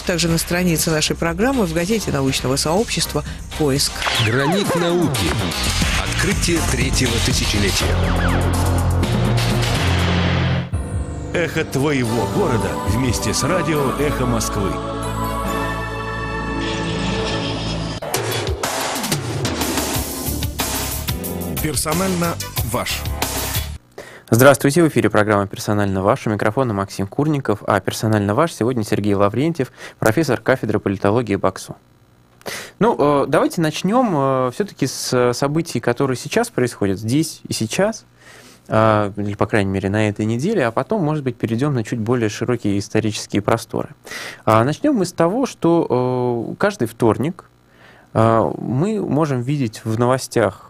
также на странице нашей программы в газете научного сообщества «Поиск». Гранит науки. Открытие третьего тысячелетия. Эхо твоего города вместе с радио «Эхо Москвы». Персонально ваш. Здравствуйте, в эфире программа «Персонально ваш». У микрофона Максим Курников, а «Персонально ваш» сегодня Сергей Лаврентьев, профессор кафедры политологии БАКСу. Ну, давайте начнем все-таки с событий, которые сейчас происходят, здесь и сейчас, или, по крайней мере, на этой неделе, а потом, может быть, перейдем на чуть более широкие исторические просторы. Начнем мы с того, что каждый вторник мы можем видеть в новостях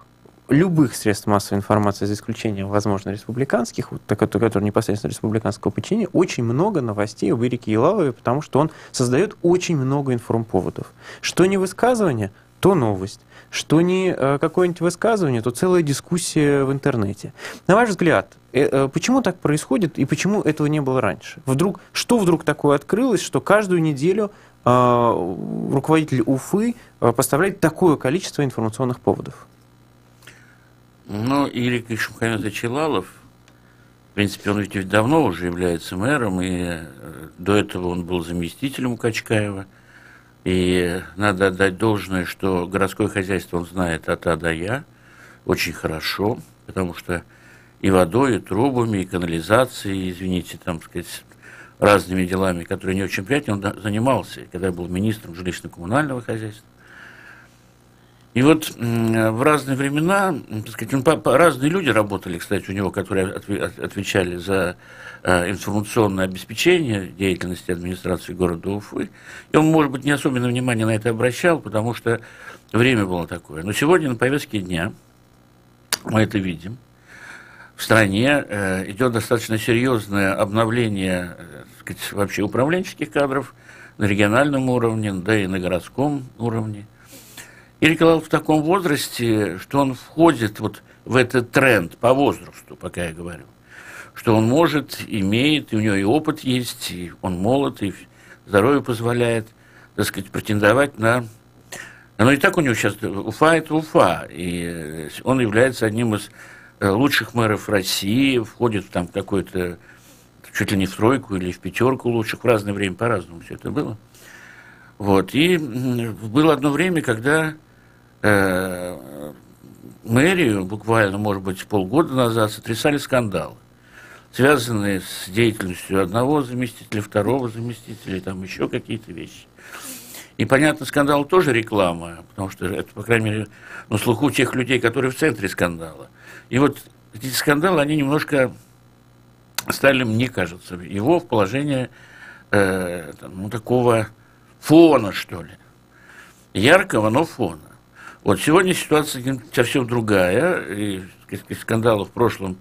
любых средств массовой информации, за исключением, возможно, республиканских, вот, которые непосредственно республиканского подчинения, очень много новостей об Иреке Елалове, потому что он создает очень много информповодов. Что не высказывание, то новость. Что не какое-нибудь высказывание, то целая дискуссия в интернете. На ваш взгляд, почему так происходит и почему этого не было раньше? Что вдруг такое открылось, что каждую неделю руководитель Уфы поставляет такое количество информационных поводов? Ну, Ирек Ишмухаметович Елалов, в принципе, он ведь давно уже является мэром, и до этого он был заместителем у Качкаева. И надо отдать должное, что городское хозяйство он знает от А до Я очень хорошо, потому что и водой, и трубами, и канализацией, извините, там, сказать, разными делами, которые не очень приятны, он занимался, когда был министром жилищно-коммунального хозяйства. И вот в разные времена, так сказать, разные люди работали, кстати, у него, которые отвечали за информационное обеспечение деятельности администрации города Уфы. И он, может быть, не особенно внимания на это обращал, потому что время было такое. Но сегодня на повестке дня, мы это видим, в стране идет достаточно серьезное обновление, так сказать, вообще управленческих кадров на региональном уровне, да и на городском уровне. Ирек Елалов в таком возрасте, что он входит вот в этот тренд по возрасту, пока я говорю, что он может, имеет, и у него и опыт есть, и он молод, и здоровье позволяет, так сказать, претендовать на... Но и так у него сейчас Уфа – это Уфа, и он является одним из лучших мэров России, входит там в какой-то, чуть ли не в тройку или в пятерку лучших, в разное время по-разному все это было. Вот, и было одно время, когда мэрию, буквально, может быть, полгода назад, сотрясали скандалы, связанные с деятельностью одного заместителя, второго заместителя, и там еще какие-то вещи. И, понятно, скандал тоже реклама, потому что это, по крайней мере, на слуху тех людей, которые в центре скандала. И вот эти скандалы, они немножко стали, мне кажется, его в положение такого фона, что ли. Яркого, но фона. Вот сегодня ситуация совсем другая, и, так сказать, скандалы в прошлом,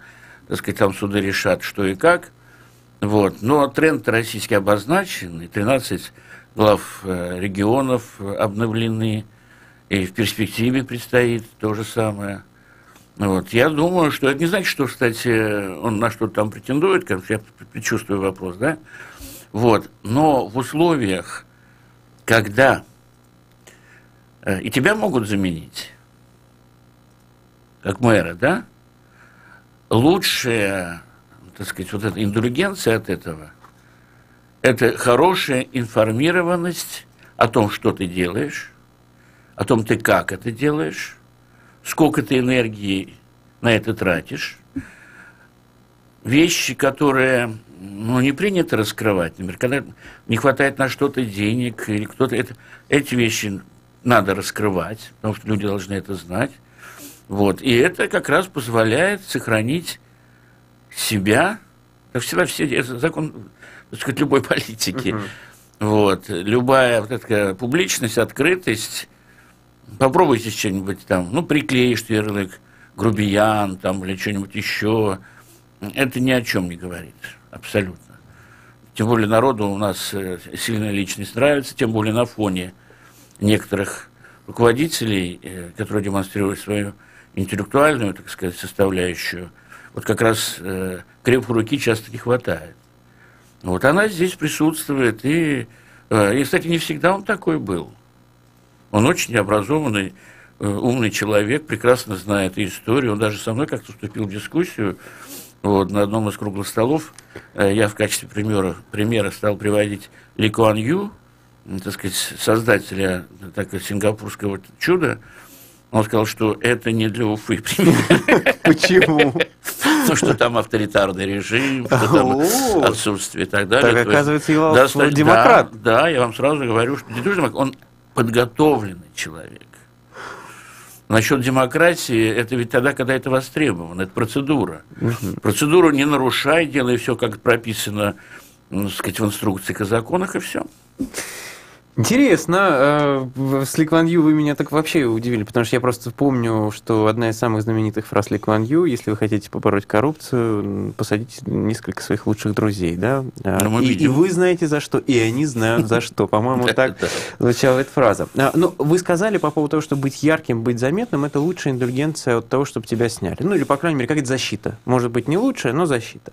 так сказать, там суды решат, что и как. Вот. Но тренд российский обозначен, и 13 глав регионов обновлены, и в перспективе предстоит то же самое. Вот. Я думаю, что это не значит, что, кстати, он на что-то там претендует, конечно, я предчувствую вопрос, да? Вот. Но в условиях, когда и тебя могут заменить, как мэра, да, лучшая, так сказать, вот эта индульгенция от этого, это хорошая информированность о том, что ты делаешь, о том, ты как это делаешь, сколько ты энергии на это тратишь, вещи, которые... не принято раскрывать, например, когда не хватает на что-то денег, или кто-то эти вещи надо раскрывать, потому что люди должны это знать. Вот. И это как раз позволяет сохранить себя. Это всегда это закон, так сказать, любой политики. Вот. Любая вот такая публичность, открытость. Попробуйте что-нибудь там, приклеишь ярлык грубиян там, или что-нибудь еще. Это ни о чем не говорит. Абсолютно. Тем более народу у нас сильная личность нравится, тем более на фоне некоторых руководителей, которые демонстрируют свою интеллектуальную, так сказать, составляющую. Вот как раз крепкой руки часто не хватает. Вот она здесь присутствует, и И, кстати, не всегда он такой был. Он очень образованный, умный человек, прекрасно знает историю. Он даже со мной как-то вступил в дискуссию. Вот, на одном из круглых столов я в качестве примера стал приводить Ли Куан Ю, так сказать, создателя сингапурского чуда. Он сказал, что это не для Уфы пример. Почему? Ну, что там авторитарный режим, что там отсутствие и так далее. Так, оказывается, Елалов демократ. Да, я вам сразу говорю, что не только демократ, он подготовленный человек. Насчет демократии, это ведь тогда, когда это востребовано, это процедура. Процедуру не нарушай, делай все, как прописано, так сказать, в инструкциях и законах, и все. Интересно, с Ли Куан Ю вы меня так вообще удивили, потому что я просто помню, что одна из самых знаменитых фраз Ли Куан Ю: если вы хотите побороть коррупцию, посадите несколько своих лучших друзей, да? И вы знаете за что, и они знают за что. По-моему, так звучала эта фраза. Ну, вы сказали по поводу того, что быть ярким, быть заметным — это лучшая индульгенция от того, чтобы тебя сняли. Ну, или, по крайней мере, какая-то защита. Может быть, не лучшая, но защита.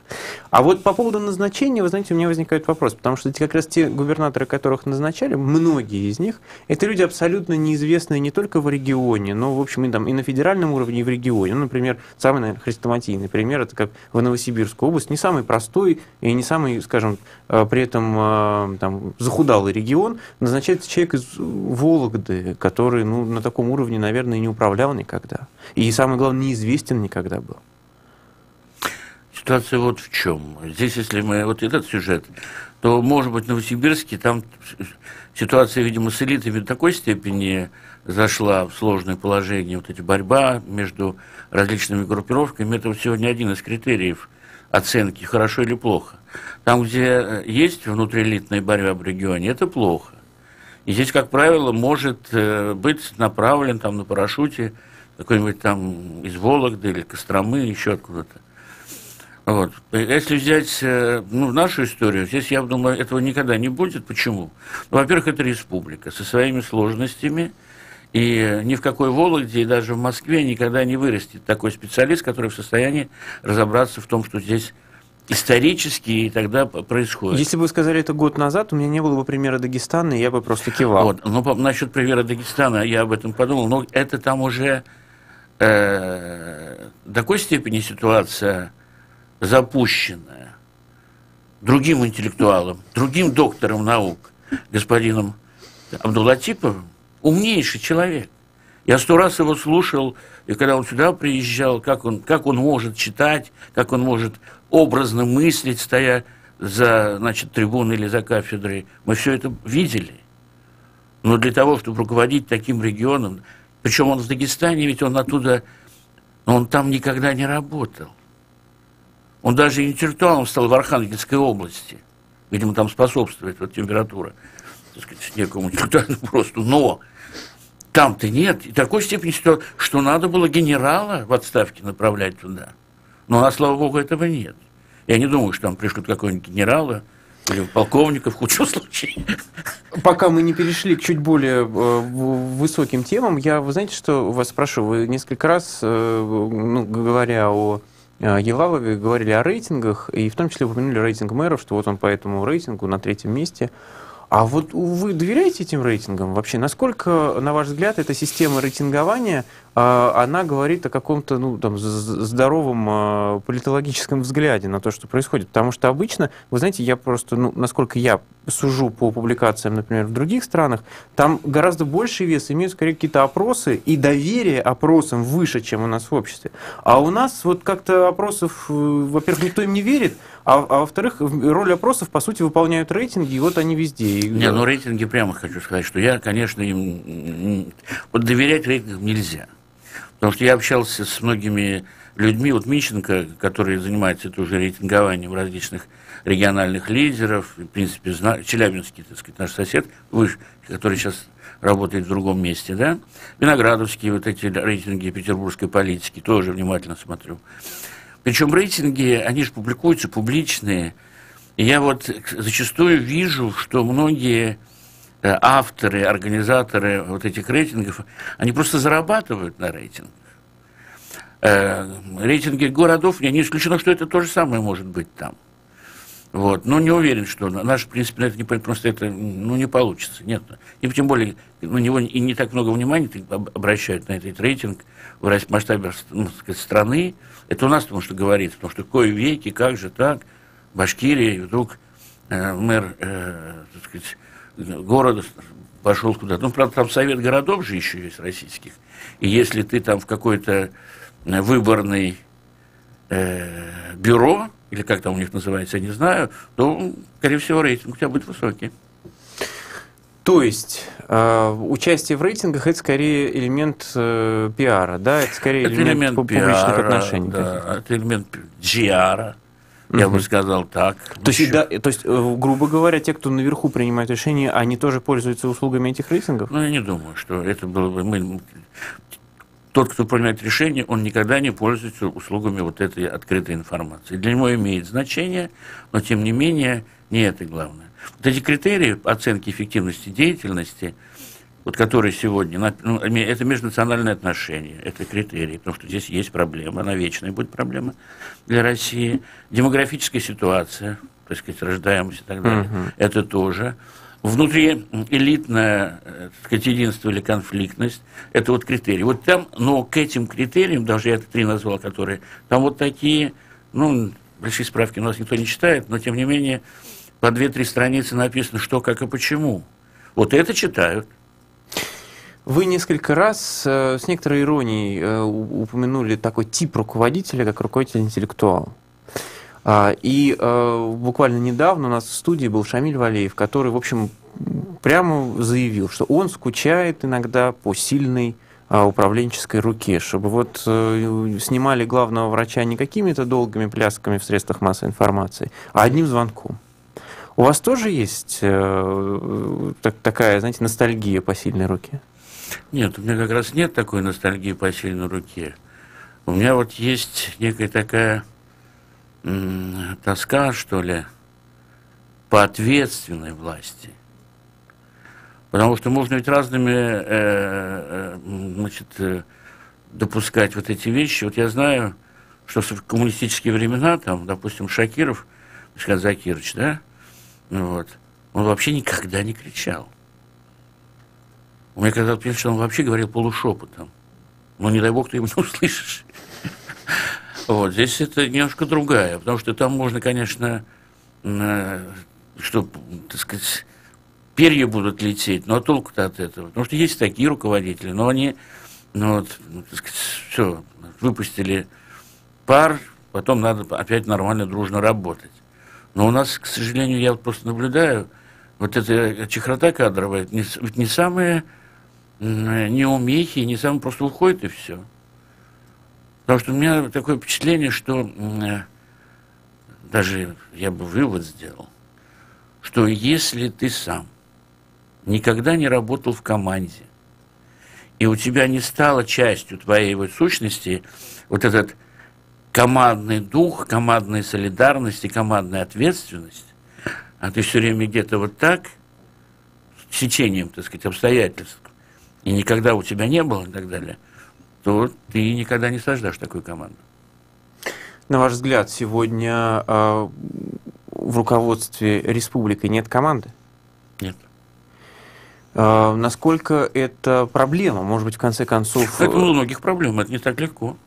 А вот по поводу назначения, вы знаете, у меня возникает вопрос, потому что как раз те губернаторы, которых назначали, многие из них, это люди абсолютно неизвестные не только в регионе, но, в общем, и на федеральном уровне, и в регионе. Ну, например, самый, наверное, хрестоматийный пример — это как в Новосибирскую область, не самый простой и не самый, скажем, при этом там, захудалый регион, назначается человек из Вологды, который, ну, на таком уровне, наверное, не управлял никогда. И, самое главное, неизвестен никогда был. Ситуация вот в чем. Здесь, если мы вот этот сюжет, то, может быть, в Новосибирске там ситуация, видимо, с элитами до такой степени зашла в сложное положение, вот эта борьба между различными группировками, это вот сегодня один из критериев оценки, хорошо или плохо. Там, где есть внутриэлитная борьба в регионе, это плохо. И здесь, как правило, может быть направлен там на парашюте какой-нибудь там из Вологды или Костромы, еще откуда-то. Вот. Если взять нашу историю, здесь, я думаю, этого никогда не будет. Почему? Ну, во-первых, это республика со своими сложностями, и ни в какой Вологде, и даже в Москве никогда не вырастет такой специалист, который в состоянии разобраться в том, что здесь исторически и тогда происходит. Если бы вы сказали это год назад, у меня не было бы примера Дагестана, и я бы просто кивал. Вот. Но насчет примера Дагестана я об этом подумал, но это там уже до такой степени ситуация запущенная другим интеллектуалом, другим доктором наук, господином Абдулатиповым, умнейший человек. Я 100 раз его слушал, и когда он сюда приезжал, как он может читать, как он может образно мыслить, стоя за, трибуной или за кафедрой. Мы все это видели. Но для того, чтобы руководить таким регионом, причем он в Дагестане, ведь он оттуда, он там никогда не работал. Он даже интеллектуалом стал в Архангельской области. Видимо, там способствует вот температура, так сказать, некому интеллектуальному росту. Но там-то нет. И такой степени, что надо было генерала в отставке направлять туда. Но, слава богу, этого нет. Я не думаю, что там пришлют какого-нибудь генерала или полковника в худшем случае. Пока мы не перешли к чуть более высоким темам, вы знаете, что вас спрошу? Вы несколько раз, говоря о Елалове, говорили о рейтингах, и в том числе упомянули рейтинг мэров, что вот он по этому рейтингу на 3-м месте. А вот вы доверяете этим рейтингам вообще? Насколько, на ваш взгляд, эта система рейтингования, она говорит о каком-то здоровом политологическом взгляде на то, что происходит? Потому что обычно, вы знаете, я просто, насколько я сужу по публикациям, например, в других странах, там гораздо больший вес имеют скорее какие-то опросы, и доверие опросам выше, чем у нас в обществе. А у нас вот как-то опросов, во-первых, никто им не верит, а во-вторых, роль опросов, по сути, выполняют рейтинги, и вот они везде. Рейтинги, прямо хочу сказать, что я, конечно, им доверять рейтингам нельзя. Потому что я общался с многими людьми, вот Мищенко, который занимается тоже рейтингованием различных региональных лидеров, в принципе, Челябинский, так сказать, наш сосед, который сейчас работает в другом месте, да, Виноградовские вот эти рейтинги петербургской политики, тоже внимательно смотрю. Причем рейтинги, они же публикуются, публичные, и я вот зачастую вижу, что многие авторы, организаторы вот этих рейтингов, они просто зарабатывают на рейтингах. Рейтинги городов, не исключено, что это то же самое может быть там. Вот. Но не уверен, что наш, в принципе, на это не, просто это не получится. Нет. И тем более на него и не так много внимания обращают на этот рейтинг в масштабе страны. Это у нас потому что говорится, потому что кое веки, как же так, Башкирия, и вдруг мэр так сказать, города пошел куда-то. Ну, правда, там совет городов же еще есть российских. И если ты там в какой-то выборный бюро, или как там у них называется, я не знаю, то, скорее всего, рейтинг у тебя будет высокий. То есть участие в рейтингах – это скорее элемент пиара, да? Это скорее элемент публичных отношений. Да, это элемент GR, я бы сказал так. То есть, грубо говоря, те, кто наверху принимает решения, они тоже пользуются услугами этих рейтингов? Ну, я не думаю, что это было бы... Тот, кто принимает решение, он никогда не пользуется услугами вот этой открытой информации. Для него имеет значение, но, тем не менее, не это главное. Вот эти критерии оценки эффективности деятельности, вот которые сегодня, это межнациональные отношения, это критерии, потому что здесь есть проблема, она вечная будет проблема для России. Демографическая ситуация, так сказать, рождаемость и так далее, это тоже. Внутриэлитное, так сказать, единство или конфликтность, это вот критерии. Вот там, но к этим критериям, даже я это 3 назвал, которые, там вот такие, большие справки у нас никто не читает, но тем не менее по 2-3 страницы написано, что, как и почему. Вот это читают. Вы несколько раз с некоторой иронией упомянули такой тип руководителя, как руководитель-интеллектуал. И буквально недавно у нас в студии был Шамиль Валеев, который, в общем, прямо заявил, что он скучает иногда по сильной управленческой руке, чтобы вот снимали главного врача не какими-то долгими плясками в средствах массовой информации, а одним звонком. У вас тоже есть такая, знаете, ностальгия по сильной руке? Нет, у меня как раз нет такой ностальгии по сильной руке. У меня вот есть некая такая тоска, что ли, по ответственной власти. Потому что можно ведь разными допускать вот эти вещи. Вот я знаю, что в коммунистические времена, там, допустим, Шакиров, Закирович, да, он вообще никогда не кричал. У меня когда-то пишут, что он вообще говорил полушепотом. Ну, не дай бог, ты его не услышишь. Вот, здесь это немножко другая, потому что там можно, конечно, что, так сказать, перья будут лететь, но толку-то от этого. Потому что есть такие руководители, но они, так сказать, все, выпустили пар, потом надо опять нормально, дружно работать. Но у нас, к сожалению, я вот просто наблюдаю, вот эта чехарда кадровая, не самые неумехи, не самые просто уходят и все. Потому что у меня такое впечатление, что даже я бы вывод сделал, что если ты сам никогда не работал в команде, и у тебя не стало частью твоей вот сущности вот этот командный дух, командная солидарность и командная ответственность, а ты все время где-то вот так, с течением, так сказать, обстоятельств, и никогда у тебя не было и так далее, то ты никогда не создашь такую команду. На ваш взгляд, сегодня в руководстве республики нет команды? Нет. Насколько это проблема? Может быть, в конце концов... Это у многих проблем, это не так легко.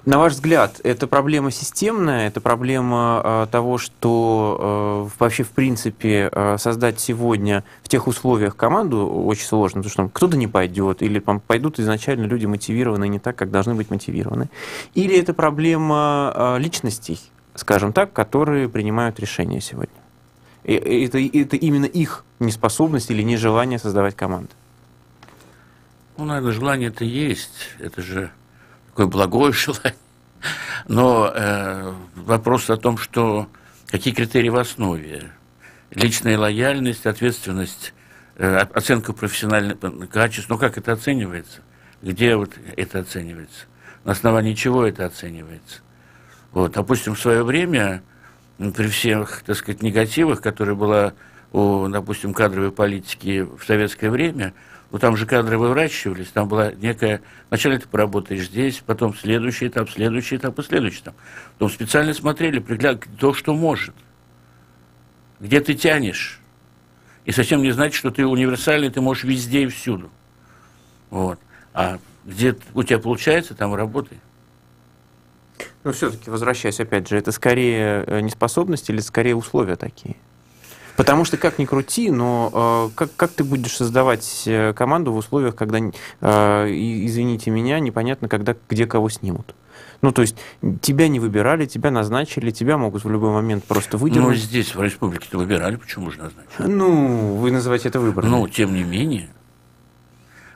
На ваш взгляд, это проблема системная, это проблема того, что вообще, в принципе, создать сегодня в тех условиях команду очень сложно, потому что кто-то не пойдет, или пойдут изначально люди мотивированные не так, как должны быть мотивированы. Или это проблема личностей, скажем так, которые принимают решения сегодня. Это именно их неспособность или нежелание создавать команды. Ну, наверное, желание-то есть, это же такое благое желание. Но вопрос о том, что какие критерии в основе. Личная лояльность, ответственность, оценка профессиональных качеств. Ну, как это оценивается? Где вот это оценивается? На основании чего это оценивается? Вот, допустим, в свое время, при всех, так сказать, негативах, которые была у, допустим, кадровой политики в советское время, ну, там же кадры выращивались, там была некая... Вначале ты поработаешь здесь, потом следующий этап и следующий этап. Потом специально смотрели, приглядывали то, что может. где ты тянешь. И совсем не значит, что ты универсальный, ты можешь везде и всюду. Вот. А где у тебя получается, там и работай. Но все-таки, возвращаясь, опять же, это скорее неспособность или скорее условия такие? Потому что, как ни крути, но как ты будешь создавать команду в условиях, когда, извините меня, непонятно, когда, где кого снимут? Ну, то есть, тебя не выбирали, тебя назначили, тебя могут в любой момент просто выдернуть. Ну, здесь, в республике-то выбирали, почему же назначили? Ну, вы называете это выбором. Ну, тем не менее.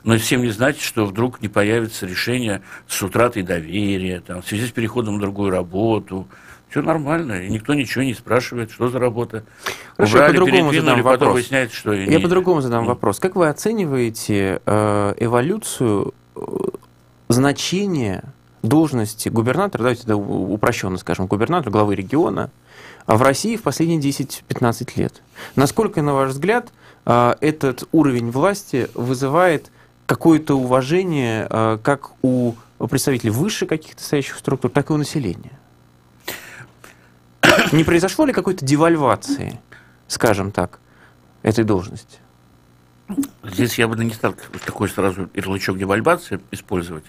Но это всем не значит, что вдруг не появится решение с утратой доверия, там, в связи с переходом на другую работу. Все нормально, и никто ничего не спрашивает, что за работа. Хорошо, убрали, я по-другому передвинули, задам потом вопрос. выясняется, что... Я по-другому задам вопрос. Как вы оцениваете эволюцию значения должности губернатора, давайте это упрощенно скажем, губернатора, главы региона, в России в последние 10-15 лет? Насколько, на ваш взгляд, этот уровень власти вызывает какое-то уважение как у представителей выше каких-то стоящих структур, так и у населения? Не произошло ли какой-то девальвации, скажем так, этой должности? Здесь я бы не стал такой сразу ярлычок девальвации использовать.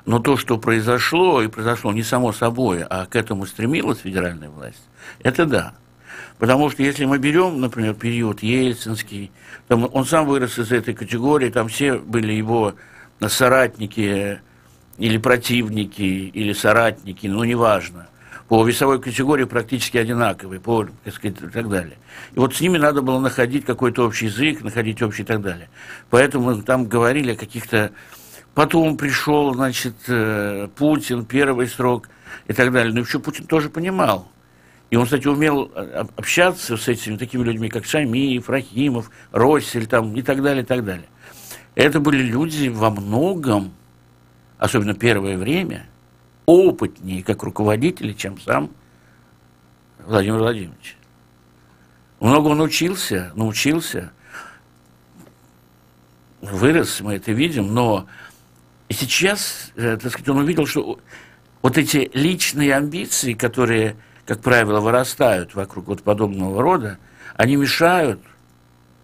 Но то, что произошло, и произошло не само собой, а к этому стремилась федеральная власть, это да. Потому что если мы берем, например, период ельцинский, там он сам вырос из этой категории, там все были его соратники или противники, или соратники, ну, неважно. По весовой категории практически одинаковые, по, так сказать, и так далее. И вот с ними надо было находить какой-то общий язык, находить общий и так далее. Поэтому мы там говорили о каких-то... Потом пришел, значит, Путин, первый срок и так далее. Но еще Путин тоже понимал. И он, кстати, умел общаться с этими такими людьми, как Шамиев, Рахимов, Россель там, и так далее, и так далее. Это были люди во многом, особенно первое время, опытнее как руководители, чем сам Владимир Владимирович. Много он научился, вырос, мы это видим, но и сейчас, так сказать, он увидел, что вот эти личные амбиции, которые, как правило, вырастают вокруг вот подобного рода, они мешают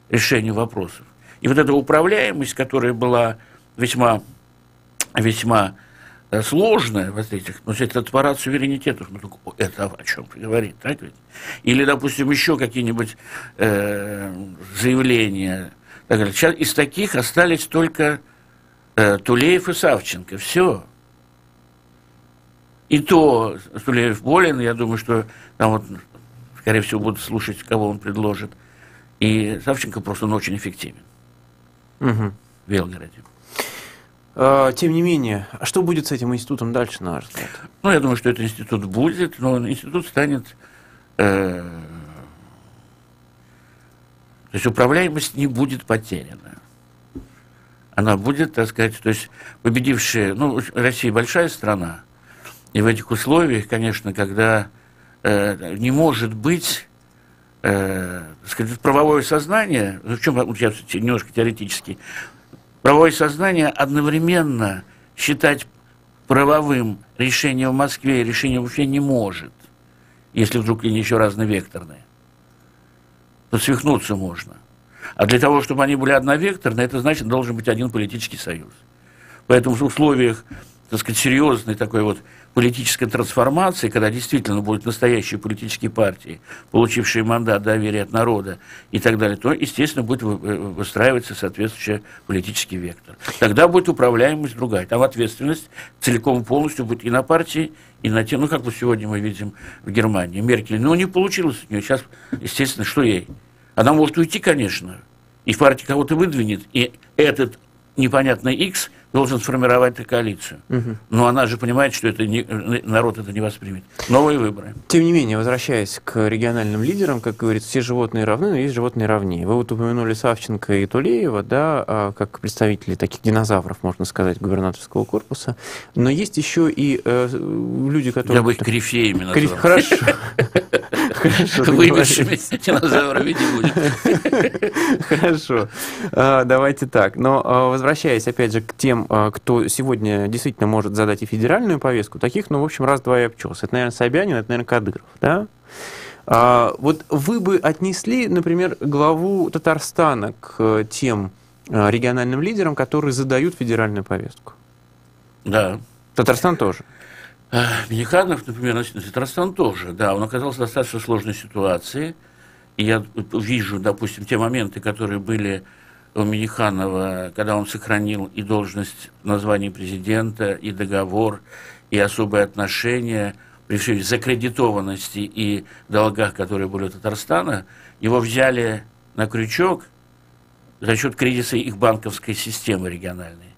решению вопросов. И вот эта управляемость, которая была весьма сложная, вот этих, ну, этот аппарат суверенитетов, ну, это о чем-то говорит, так ведь? Или, допустим, еще какие-нибудь заявления. Так далее. Сейчас из таких остались только Тулеев и Савченко. Все. И то Тулеев болен, я думаю, что там вот, скорее всего, будут слушать, кого он предложит. И Савченко просто он очень эффективен. В Белгороде. Тем не менее, а что будет с этим институтом дальше, на ваш взгляд? Ну, я думаю, что этот институт будет, но институт станет... то есть управляемость не будет потеряна. Она будет, так сказать, то есть победившая... Ну, Россия большая страна, и в этих условиях, конечно, когда не может быть... сказать, правовое сознание, в чем я немножко теоретически... Правовое сознание одновременно считать правовым решение в Москве и решение в Уфе не может, если вдруг они еще разновекторные. То свихнуться можно. А для того, чтобы они были одновекторные, это значит, должен быть один политический союз. Поэтому в условиях, так сказать, серьезной такой вот политической трансформации, когда действительно будут настоящие политические партии, получившие мандат доверия от народа и так далее, то, естественно, будет выстраиваться соответствующий политический вектор. Тогда будет управляемость другая. Там ответственность целиком и полностью будет и на партии, и на те, ну, как вот сегодня мы видим в Германии, Меркель, ну, не получилось у нее. Сейчас, естественно, что ей? Она может уйти, конечно, и в партии кого-то выдвинет, и этот непонятный X должен сформировать коалицию. Но она же понимает, что это народ это не воспримет. Новые выборы. Тем не менее, возвращаясь к региональным лидерам, как говорится, все животные равны, но есть животные равнее. Вы вот упомянули Савченко и Тулеева, да, как представители таких динозавров, можно сказать, губернаторского корпуса. Но есть еще и люди, которые... Я бы их корифеями назвал. Хорошо. Вымершими динозаврами не будет. Хорошо. Давайте так. Но возвращаясь, опять же, к тем, кто сегодня действительно может задать и федеральную повестку, таких, ну, в общем, раз-два и обчелся. Это, наверное, Собянин, это, наверное, Кадыров, да? Вот вы бы отнесли, например, главу Татарстана к тем региональным лидерам, которые задают федеральную повестку? Да. Татарстан тоже? Миниханов, например, Татарстан тоже, да, он оказался в достаточно сложной ситуации. И я вижу, допустим, те моменты, которые были у Миниханова, когда он сохранил и должность в названии президента, и договор, и особые отношения, при всей закредитованности и долгах, которые были у Татарстана, его взяли на крючок за счет кризиса их банковской системы региональной.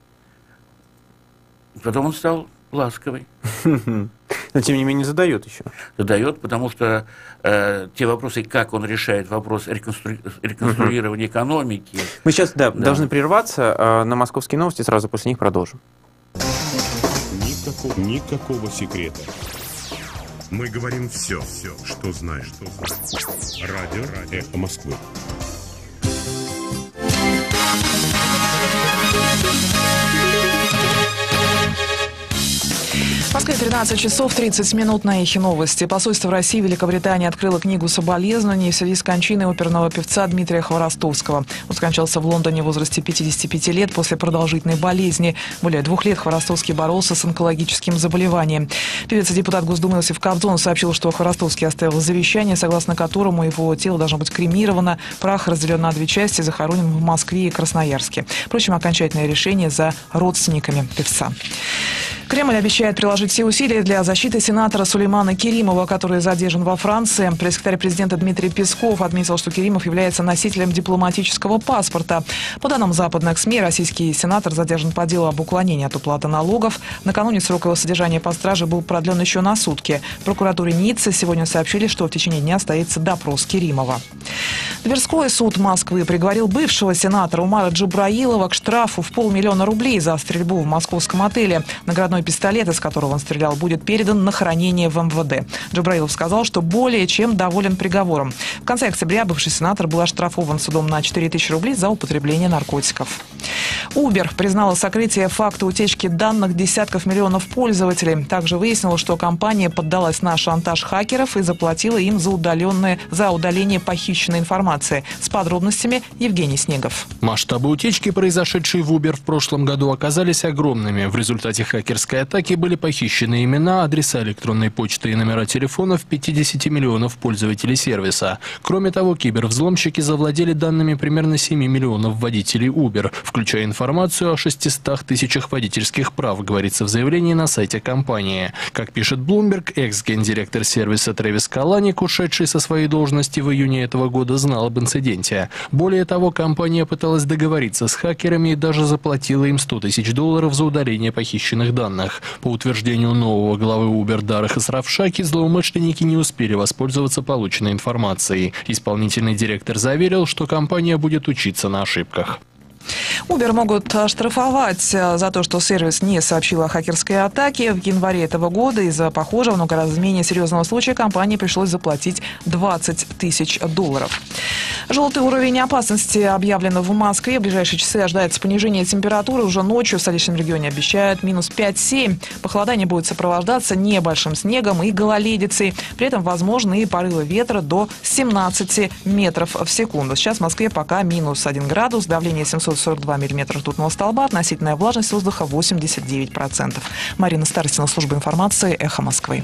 Потом он стал ласковый. Но, тем не менее, задает еще. Задает, потому что те вопросы, как он решает вопрос реконструирования экономики. Мы сейчас должны прерваться на «Московские новости», сразу после них продолжим. Никакого секрета. Мы говорим все, что знаешь. Радио «Эхо Москвы». В Москве 13 часов 30 минут на Эхе Новости. Посольство России в Великобритании открыло книгу соболезнований в связи с кончиной оперного певца Дмитрия Хворостовского. Он скончался в Лондоне в возрасте 55 лет после продолжительной болезни. Более 2 лет Хворостовский боролся с онкологическим заболеванием. Певец и депутат Госдумы Иосиф Кобзон сообщил, что Хворостовский оставил завещание, согласно которому его тело должно быть кремировано, прах разделен на 2 части, захоронен в Москве и Красноярске. Впрочем, окончательное решение за родственниками певца. Кремль обещает приложить все усилия для защиты сенатора Сулеймана Керимова, который задержан во Франции. Пресс-секретарь президента Дмитрий Песков отметил, что Керимов является носителем дипломатического паспорта. По данным западных СМИ, российский сенатор задержан по делу об уклонении от уплаты налогов. Накануне срок его содержания под стражей был продлен еще на сутки. В прокуратуре Ниццы сегодня сообщили, что в течение дня состоится допрос Керимова. Тверской суд Москвы приговорил бывшего сенатора Умара Джабраилова к штрафу в 500 000 рублей за стрельбу в московском отеле. Наградной пистолет, из которого он стрелял, будет передан на хранение в МВД. Джабраилов сказал, что более чем доволен приговором. В конце октября бывший сенатор был оштрафован судом на 4000 рублей за употребление наркотиков. Uber признала сокрытие факта утечки данных десятков миллионов пользователей. Также выяснилось, что компания поддалась на шантаж хакеров и заплатила им за удаление похищенной информации. С подробностями Евгений Снегов. Масштабы утечки, произошедшие в Uber в прошлом году, оказались огромными. В результате хакерской атаки были похищены имена, адреса электронной почты и номера телефонов 50 миллионов пользователей сервиса. Кроме того, кибервзломщики завладели данными примерно 7 миллионов водителей Uber, включая информацию о 600 тысячах водительских прав, говорится в заявлении на сайте компании. Как пишет Bloomberg, экс-гендиректор сервиса Трэвис Каланик, ушедший со своей должности в июне этого года, знал об инциденте. Более того, компания пыталась договориться с хакерами и даже заплатила им $100 000 за удаление похищенных данных. По утверждению нового главы Uber Дара Хасрафшаки, злоумышленники не успели воспользоваться полученной информацией. Исполнительный директор заверил, что компания будет учиться на ошибках. Uber могут оштрафовать за то, что сервис не сообщил о хакерской атаке. В январе этого года из-за похожего, но гораздо менее серьезного случая компании пришлось заплатить $20 000. Желтый уровень опасности объявлен в Москве. В ближайшие часы ожидается понижение температуры. Уже ночью в столичном регионе обещают минус 5-7. Похолодание будет сопровождаться небольшим снегом и гололедицей. При этом возможны и порывы ветра до 17 метров в секунду. Сейчас в Москве пока минус 1 градус, давление 742 миллиметра ртутного столба, относительная влажность воздуха 89%. Марина Старостина, служба информации, Эхо Москвы.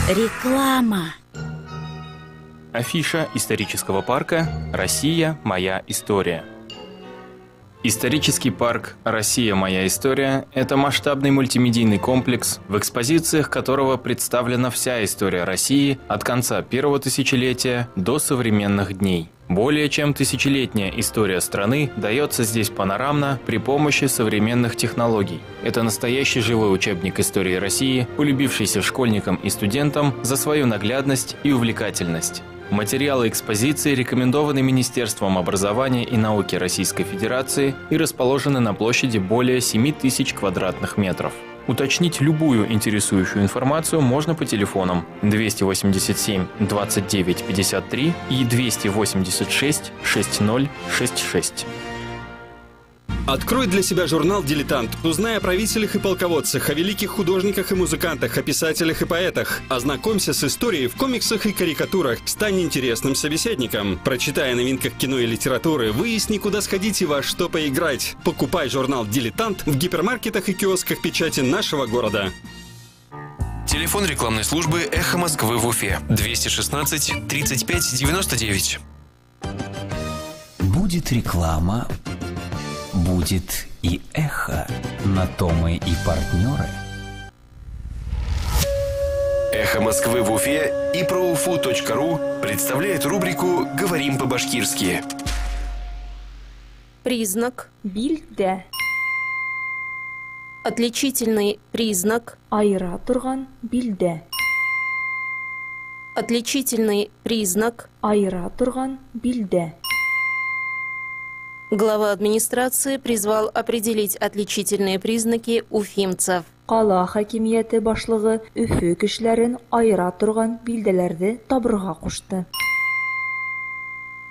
Реклама. Афиша исторического парка «Россия. Моя история». Исторический парк «Россия. Моя история» – это масштабный мультимедийный комплекс, в экспозициях которого представлена вся история России от конца первого тысячелетия до современных дней. Более чем тысячелетняя история страны дается здесь панорамно при помощи современных технологий. Это настоящий живой учебник истории России, полюбившийся школьникам и студентам за свою наглядность и увлекательность. Материалы экспозиции рекомендованы Министерством образования и науки Российской Федерации и расположены на площади более 7000 квадратных метров. Уточнить любую интересующую информацию можно по телефонам 287 29 53 и 286 6066. Открой для себя журнал «Дилетант». Узнай о правителях и полководцах, о великих художниках и музыкантах, о писателях и поэтах. Ознакомься с историей в комиксах и карикатурах. Стань интересным собеседником. Прочитай о новинках кино и литературы. Выясни, куда сходить и во что поиграть. Покупай журнал «Дилетант» в гипермаркетах и киосках печати нашего города. Телефон рекламной службы «Эхо Москвы» в Уфе. 216 35 99. Будет реклама, будет и эхо. На то мы и партнеры. «Эхо Москвы» в Уфе и проуфу.ру представляет рубрику «Говорим по-башкирски». Признак «Билде». Отличительный признак «Айра турган билде». Отличительный признак «Айра турган билде». Глава администрации призвал определить отличительные признаки уфимцев. Кала хакимияте башлыгы Өфө кешеләрен айыра торган билделәрне табырга кушты.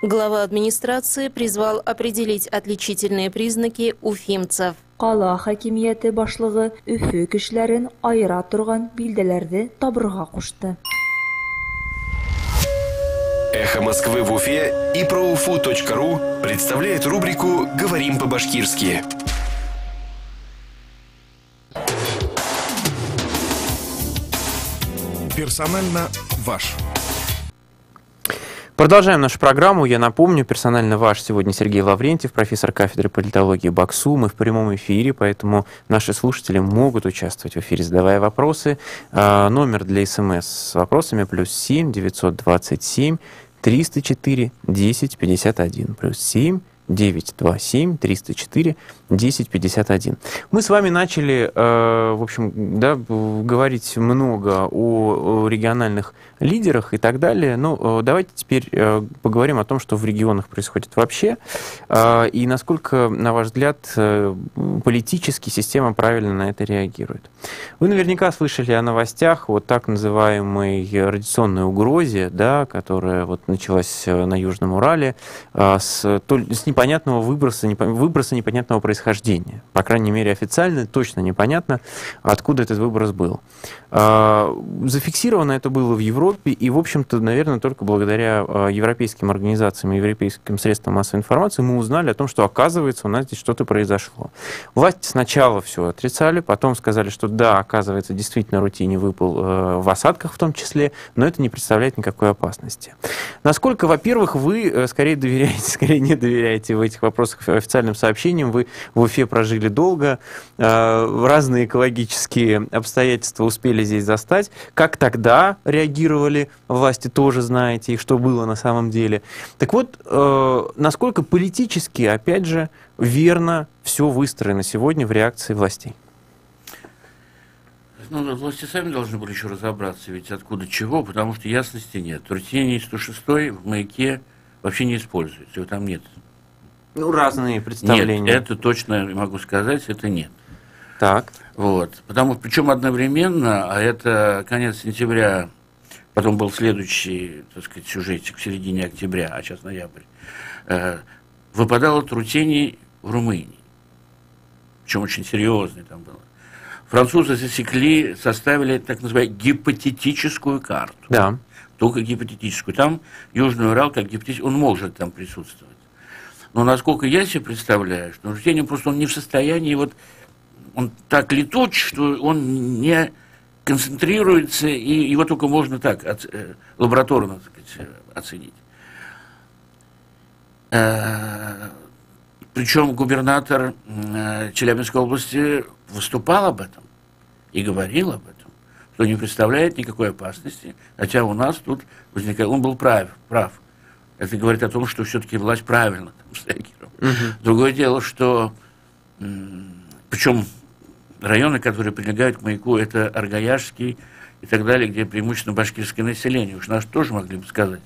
Глава администрации призвал определить отличительные признаки уфимцев. Кала хакимияте башлыгы Өфө кешеләрен айыра торган билделәрне табырга кушты. «Эхо Москвы» в Уфе и проуфу.ру представляет рубрику «Говорим по-башкирски». Персонально ваш. Продолжаем нашу программу. Я напомню, персонально ваш сегодня Сергей Лаврентьев, профессор кафедры политологии БАКСУ. Мы в прямом эфире, поэтому наши слушатели могут участвовать в эфире, задавая вопросы. Номер для СМС с вопросами +7 927 304 1051. +7 927 304 1051. Мы с вами начали, в общем, да, говорить много о региональных лидерах и так далее. Ну, давайте теперь поговорим о том, что в регионах происходит вообще, и насколько, на ваш взгляд, политически система правильно на это реагирует. Вы наверняка слышали о новостях о так называемой радиационной угрозе, да, которая вот началась на Южном Урале, с непонятного выброса непонятного происхождения. По крайней мере, официально точно непонятно, откуда этот выброс был. Зафиксировано это было в Европе, и, в общем-то, наверное, только благодаря европейским организациям и европейским средствам массовой информации мы узнали о том, что, оказывается, у нас здесь что-то произошло. Власти сначала все отрицали, потом сказали, что да, оказывается, действительно рутине выпал в осадках в том числе, но это не представляет никакой опасности. Насколько, во-первых, вы скорее доверяете, скорее не доверяете в этих вопросах официальным сообщениям, вы в Уфе прожили долго, разные экологические обстоятельства успели здесь застать. Как тогда реагировали власти, тоже знаете, и что было на самом деле. Так вот, насколько политически, опять же, верно все выстроено сегодня в реакции властей? Ну, власти сами должны были еще разобраться, ведь откуда чего, потому что ясности нет. Рутиний 106 в маяке вообще не используется, его там нет. Ну, разные представления. Нет, это точно могу сказать, это нет. Так. Вот. Потому, причем одновременно, а это конец сентября, потом был следующий, так сказать, сюжетик в середине октября, а сейчас ноябрь, выпадало трутений в Румынии. Причем очень серьезный там было. Французы засекли, составили так называемую гипотетическую карту. Да. Только гипотетическую. Там Южный Урал как гипотетический, он может там присутствовать. Но насколько я себе представляю, что рутений просто он не в состоянии, вот он так летуч, что он не концентрируется, и его только можно так лабораторно, так сказать, оценить. Причем губернатор Челябинской области выступал об этом и говорил об этом, что не представляет никакой опасности, хотя у нас тут возникает, он был прав. Это говорит о том, что все-таки власть правильно среагировала. Другое дело, что, причем районы, которые прилегают к маяку, это Аргаяшский и так далее, где преимущественно башкирское население. Уж нас тоже могли бы сказать,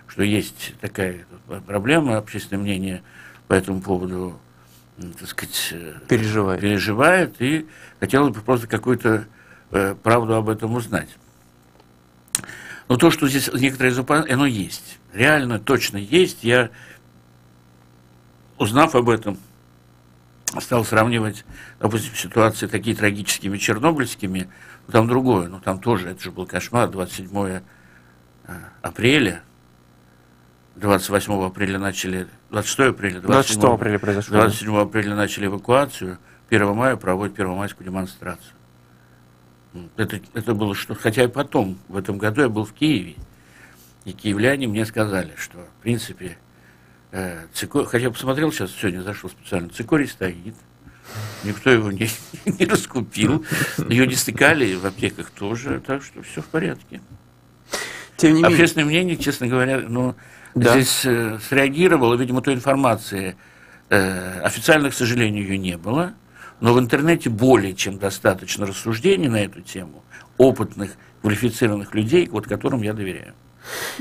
что есть такая проблема, общественное мнение по этому поводу, так сказать, переживает и хотелось бы просто какую-то правду об этом узнать. Но то, что здесь некоторые запасы, оно есть. Реально, точно есть. Я, узнав об этом, стал сравнивать, допустим, ситуации такие трагическими чернобыльскими, но там другое, но там тоже, это же был кошмар, 27 апреля, 28 апреля начали, 26 апреля, 26 апреля произошло. 27 апреля начали эвакуацию, 1 мая проводят первомайскую демонстрацию. Это было что, хотя и потом, в этом году я был в Киеве, и киевляне мне сказали, что, в принципе, цикорий, хотя я посмотрел сейчас, сегодня зашел специально, цикорий стоит, никто его не раскупил, ее не стыкали в аптеках тоже, так что все в порядке. Тем не менее... Общественное мнение, честно говоря, здесь среагировало, видимо, той информации, официально, к сожалению, ее не было, но в интернете более чем достаточно рассуждений на эту тему, опытных, квалифицированных людей, вот которым я доверяю.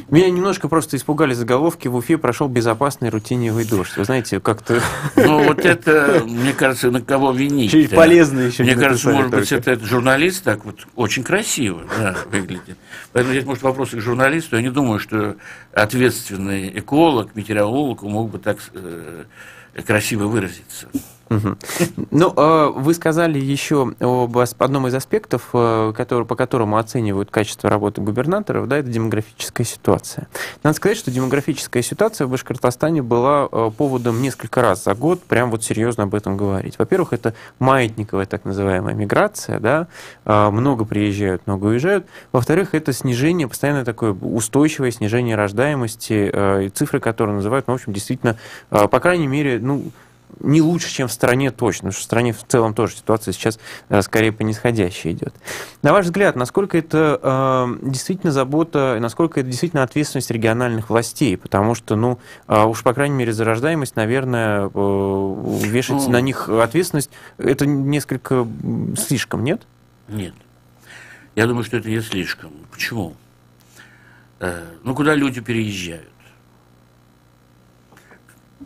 Меня немножко просто испугали заголовки: в Уфе прошел безопасный рутиневый дождь. Вы знаете, как-то... Ну, вот это, мне кажется, на кого винить? Чуть полезно еще. Мне кажется, может быть, это журналист так вот очень красиво выглядит. Поэтому здесь, может, вопросы к журналисту. Я не думаю, что ответственный эколог, метеоролог мог бы так красиво выразиться. Угу. Ну, вы сказали еще об одном из аспектов, по которому оценивают качество работы губернаторов, да, это демографическая ситуация. Надо сказать, что демографическая ситуация в Башкортостане была поводом несколько раз за год прям вот серьезно об этом говорить. Во-первых, это маятниковая так называемая миграция, да, много приезжают, много уезжают. Во-вторых, это снижение, постоянно такое устойчивое снижение рождаемости, цифры, которые называют, ну, в общем, действительно, по крайней мере, ну, не лучше, чем в стране точно, потому что в стране в целом тоже ситуация сейчас скорее по нисходящей идет. На ваш взгляд, насколько это действительно забота, насколько это действительно ответственность региональных властей? Потому что, ну, уж по крайней мере за рождаемость, наверное, вешать на них ответственность, это несколько слишком, нет? Нет. Я думаю, что это не слишком. Почему? Ну, куда люди переезжают?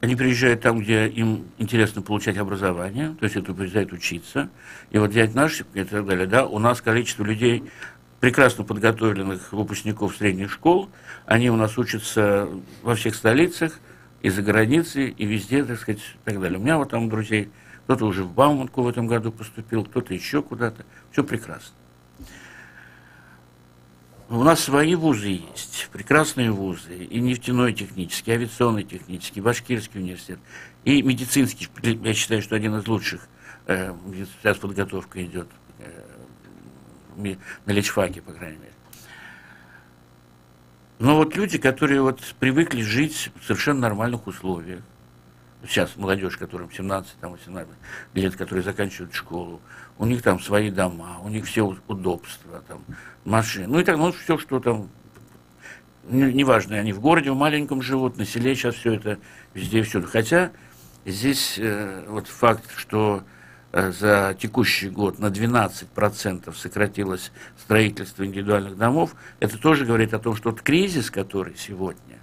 Они приезжают там, где им интересно получать образование, то есть это приезжают учиться. И вот взять наши и так далее, да, у нас количество людей, прекрасно подготовленных выпускников средних школ, они у нас учатся во всех столицах, и за границей, и везде, так сказать, и так далее. У меня вот там друзей, кто-то уже в Бауманку в этом году поступил, кто-то еще куда-то. Все прекрасно. У нас свои вузы есть, прекрасные вузы, и нефтяной технический, и авиационный технический, Башкирский университет, и медицинский, я считаю, что один из лучших, сейчас подготовка идет на лечфаке, по крайней мере. Но вот люди, которые вот привыкли жить в совершенно нормальных условиях, сейчас молодежь, которым 17, 18 лет, которые заканчивают школу, у них там свои дома, у них все удобства, там, машины, ну и так, ну все, что там, неважно, они в городе, в маленьком живут, на селе сейчас все это везде и всюду. Хотя здесь вот факт, что за текущий год на 12% сократилось строительство индивидуальных домов, это тоже говорит о том, что тот кризис, который сегодня,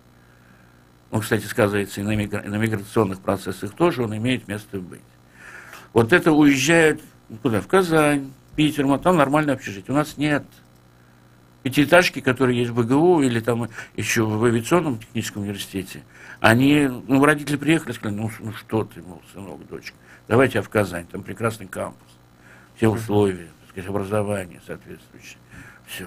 он, кстати, сказывается и на миграционных процессах тоже, он имеет место быть. Вот это уезжают куда? В Казань, Питер, там нормальное общежитие. У нас нет. Пятиэтажки, которые есть в БГУ или там еще в авиационном техническом университете, они, ну, родители приехали и сказали, ну что ты, мол, сынок, дочка, давайте в Казань, там прекрасный кампус, все условия, так сказать, образование соответствующее, все.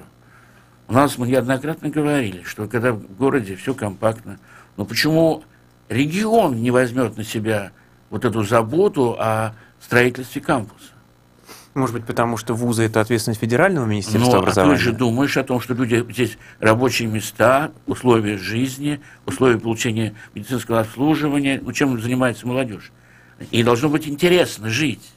У нас мы неоднократно говорили, что когда в городе все компактно, но почему регион не возьмет на себя вот эту заботу о строительстве кампуса? Может быть, потому что вузы – это ответственность федерального министерства образования? А ты же думаешь о том, что люди, здесь рабочие места, условия жизни, условия получения медицинского обслуживания, ну, чем занимается молодежь. И должно быть интересно жить.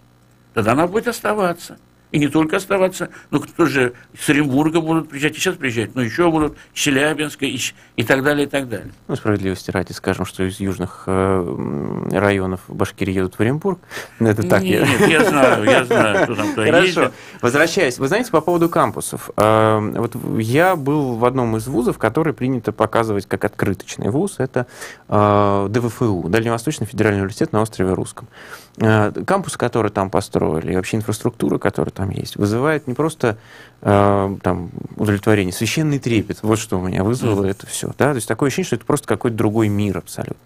Тогда она будет оставаться. И не только оставаться, но кто же из Оренбурга будут приезжать, и сейчас приезжают, но еще будут из Челябинска и так далее, и так далее. Ну, справедливости ради скажем, что из южных районов Башкирии едут в Оренбург. Это так. Нет, я знаю, кто там туда ездит. Хорошо. Возвращаясь, вы знаете, по поводу кампусов. Вот я был в одном из вузов, который принято показывать как открыточный вуз. Это ДВФУ, Дальневосточный федеральный университет на острове Русском. Кампус, который там построили, и вообще инфраструктура, которая там есть, вызывает не просто там удовлетворение, священный трепет. Вот что у меня вызвало это все. Да? То есть такое ощущение, что это просто какой-то другой мир абсолютно.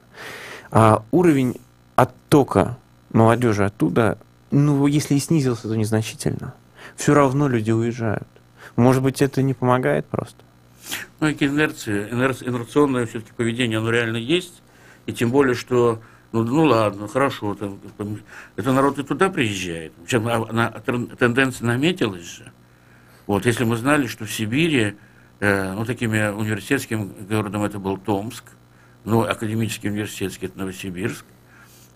Уровень оттока молодежи оттуда, ну, если и снизился, то незначительно. Все равно люди уезжают. Может быть, это не помогает просто? Ну, инерционное все-таки поведение, оно реально есть. И тем более, что, ну ладно, хорошо, это народ и туда приезжает. Тенденция наметилась же. Вот, если мы знали, что в Сибири, такими университетским городом это был Томск, академический университетский это Новосибирск.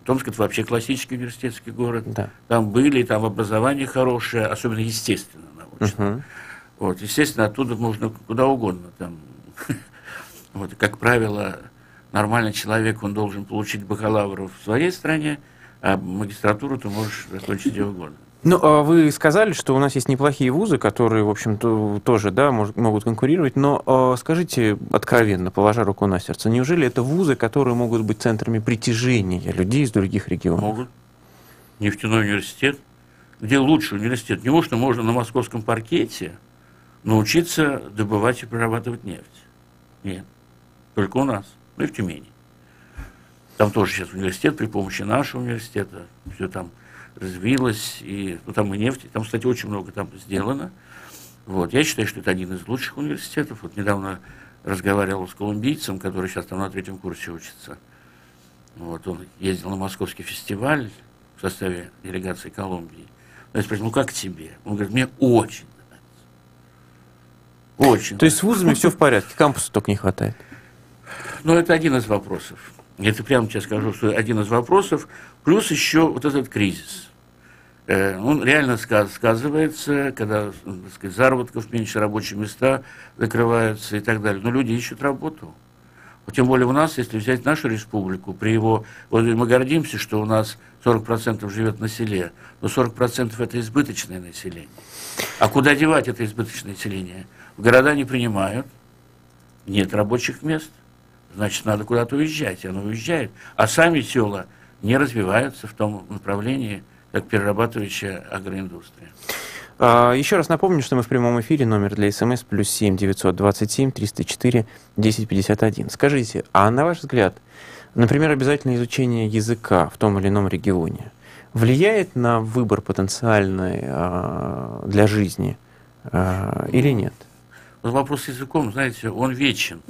Томск это вообще классический университетский город. Да. Там образование хорошее, особенно естественно научное. Вот, естественно, оттуда можно куда угодно. Там. Вот, как правило, нормальный человек, он должен получить бакалавра в своей стране, а магистратуру ты можешь закончить где угодно. Ну, а вы сказали, что у нас есть неплохие вузы, которые, в общем-то, тоже, да, могут конкурировать, но скажите откровенно, положа руку на сердце, неужели это вузы, которые могут быть центрами притяжения людей из других регионов? Могут. Нефтяной университет. Где лучший университет? Неужто можно на московском паркете научиться добывать и перерабатывать нефть? Нет. Только у нас. Ну и в Тюмени. Там тоже сейчас университет при помощи нашего университета. Все там развилось, и там и нефть, там, кстати, очень много там сделано. Вот. Я считаю, что это один из лучших университетов. Вот недавно разговаривал с колумбийцем, который сейчас там на 3-м курсе учится. Вот. Он ездил на московский фестиваль в составе делегации Колумбии. Я спросил, как тебе? Он говорит, мне очень нравится. Очень. То есть с вузами все в порядке, кампуса только не хватает? Ну, это один из вопросов. Я прямо тебе скажу, что один из вопросов. Плюс еще вот этот кризис. Он реально сказывается, когда, так сказать, заработков меньше, рабочие места закрываются и так далее. Но люди ищут работу. Тем более у нас, если взять нашу республику, вот мы гордимся, что у нас 40% живет на селе, но 40% это избыточное население. А куда девать это избыточное население? В города не принимают, нет рабочих мест, значит, надо куда-то уезжать, и оно уезжает. А сами села не развиваются в том направлении, как перерабатывающая агроиндустрия. Еще раз напомню, что мы в прямом эфире, номер для СМС +7 927 304 1051. Скажите, а на ваш взгляд, например, обязательное изучение языка в том или ином регионе влияет на выбор потенциальный для жизни или нет? Вопрос с языком, знаете, он вечен.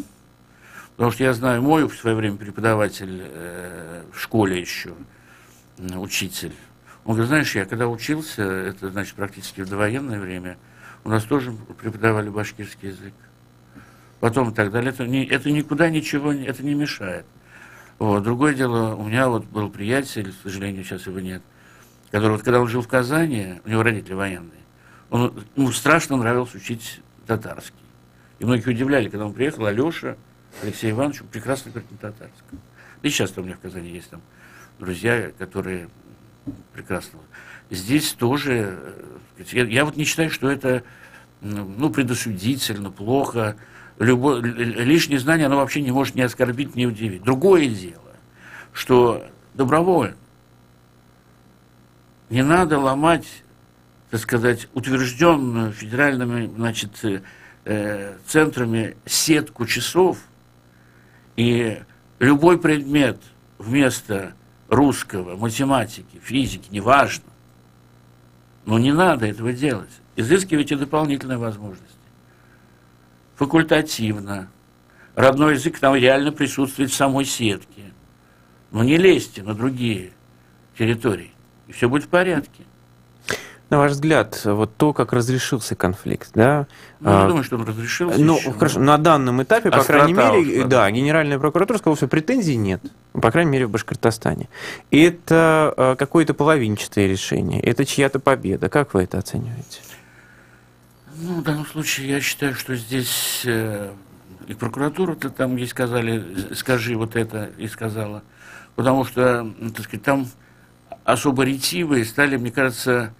Потому что я знаю, мой в свое время преподаватель в школе еще, учитель, он говорит, знаешь, я когда учился, это значит практически в довоенное время, у нас тоже преподавали башкирский язык. Потом и так далее. Это никуда ничего, это не мешает. Вот. Другое дело, у меня вот был приятель, к сожалению, сейчас его нет, который, вот, когда он жил в Казани, у него родители военные, ему страшно нравилось учить татарский. И многие удивляли, когда он приехал, Алеша, Алексей Иванович, прекрасно говорит на татарском. Да и сейчас у меня в Казани есть там друзья, которые прекрасно. Здесь тоже, я вот не считаю, что это предосудительно, плохо. Лишнее знание, оно вообще не может ни оскорбить, ни удивить. Другое дело, что добровольно. Не надо ломать, так сказать, утвержденную федеральными, центрами сетку часов, и любой предмет вместо русского, математики, физики, неважно, но не надо этого делать. Изыскивайте дополнительные возможности. Факультативно. Родной язык там реально присутствует в самой сетке. Но не лезьте на другие территории, и все будет в порядке. На ваш взгляд, вот то, как разрешился конфликт, да? Я думаю, что он разрешился. Ну, хорошо, на данном этапе, по крайней мере, да, Генеральная прокуратура сказала, что претензий нет, по крайней мере, в Башкортостане. И это какое-то половинчатое решение, это чья-то победа. Как вы это оцениваете? Ну, в данном случае я считаю, что здесь и прокуратура-то там ей сказали, скажи вот это, и сказала. Потому что, так сказать, там особо ретивые стали, мне кажется,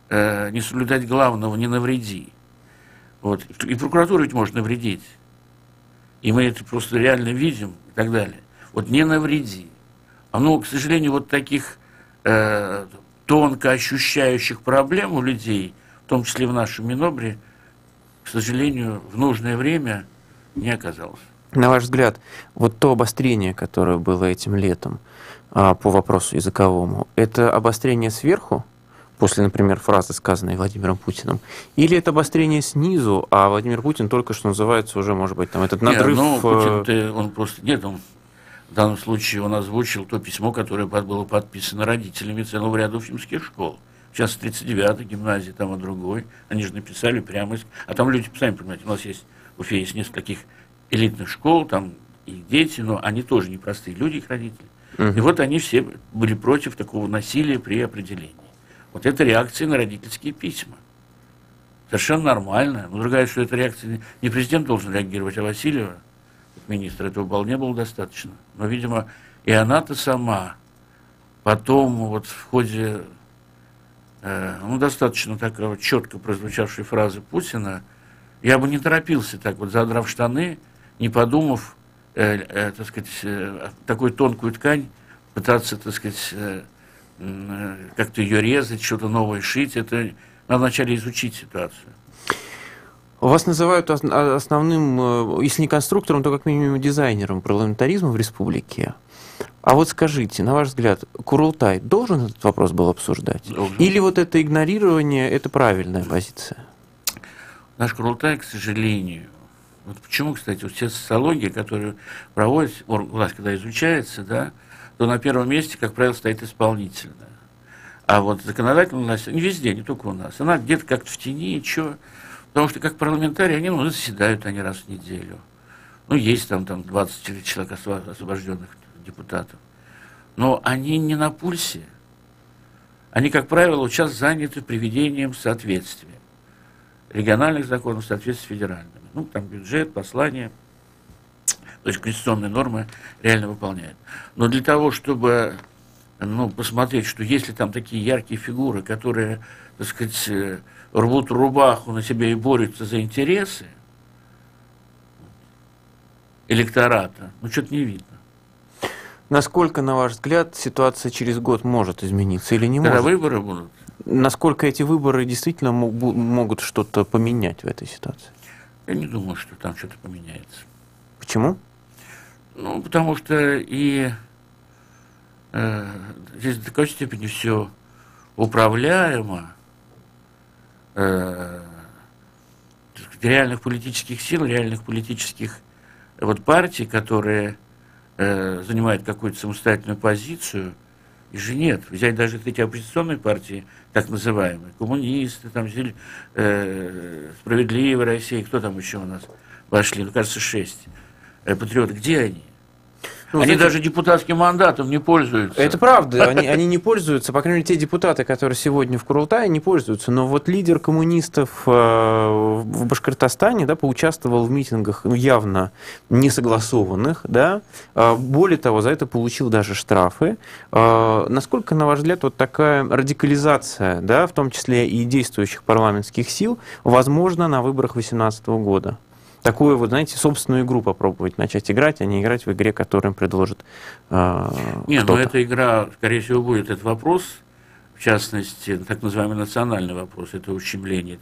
не соблюдать главного, не навреди. Вот. И прокуратура ведь может навредить. И мы это просто реально видим и так далее. Вот не навреди. К сожалению, вот таких тонко ощущающих проблем у людей, в том числе в нашем Минобре, к сожалению, в нужное время не оказалось. На ваш взгляд, вот то обострение, которое было этим летом по вопросу языковому, это обострение сверху, после, например, фразы, сказанной Владимиром Путиным, или это обострение снизу, а Владимир Путин только что называется уже, может быть, там этот надрыв... Нет, Путин, он просто... Нет, он в данном случае он озвучил то письмо, которое было подписано родителями целого ряда уфимских школ. Сейчас 39-й гимназии, там и другой. Они же написали прямо... А там люди, сами понимаете, у нас есть в Уфе есть несколько таких элитных школ, там их дети, но они тоже непростые люди, их родители. И вот они все были против такого насилия при определении. Вот это реакция на родительские письма. Совершенно нормально. Но другая, что эта реакция... Не президент должен реагировать, а Васильева, как министр, этого вполне было достаточно. Но, видимо, и она-то сама потом вот в ходе достаточно такого четко прозвучавшей фразы Путина, я бы не торопился так вот, задрав штаны, не подумав, так сказать, такую тонкую ткань, пытаться, так сказать, как-то ее резать, что-то новое шить. Это надо вначале изучить ситуацию. Вас называют основным, если не конструктором, то как минимум дизайнером парламентаризма в республике. А вот скажите, на ваш взгляд, Курултай должен этот вопрос был обсуждать? Должен. Или вот это игнорирование – это правильная позиция? Наш Курултай, к сожалению, вот почему, кстати, вот вся социология, которую проводит власть, когда изучается, да, то на первом месте, как правило, стоит исполнительная. А вот законодательная власть, не везде, не только у нас, она где-то как-то в тени, что. Потому что как парламентарии, они заседают они раз в неделю. Есть там 20 человек освобожденных депутатов. Но они не на пульсе. Они, как правило, сейчас заняты приведением соответствия. Региональных законов в соответствии с федеральными. Там бюджет, послание, то есть конституционные нормы реально выполняют. Но для того, чтобы посмотреть, что если там такие яркие фигуры, которые, так сказать, рвут рубаху на себя и борются за интересы электората, что-то не видно. Насколько, на ваш взгляд, ситуация через год может измениться или не Когда может? выборы будут? Насколько эти выборы действительно могут что-то поменять в этой ситуации? Я не думаю, что там что-то поменяется. Почему? Потому что здесь до такой степени все управляемо, реальных политических сил, реальных политических партий, которые занимают какую-то самостоятельную позицию, их же нет. Взять даже эти оппозиционные партии, так называемые, коммунисты, Справедливая Россия, кто там еще у нас вошли, кажется, 6 патриоты, где они? Они даже депутатским мандатом не пользуются. Это правда, они не пользуются, по крайней мере, те депутаты, которые сегодня в Курултае, не пользуются. Но вот лидер коммунистов в Башкортостане, да, поучаствовал в митингах явно несогласованных, да, более того, за это получил даже штрафы. Насколько, на ваш взгляд, вот такая радикализация, да, в том числе и действующих парламентских сил, возможна на выборах 2018 года? Такую знаете, собственную игру попробовать начать играть, а не играть в игре, которую им предложит Нет, эта игра, скорее всего, будет этот вопрос, в частности, так называемый национальный вопрос, это ущемление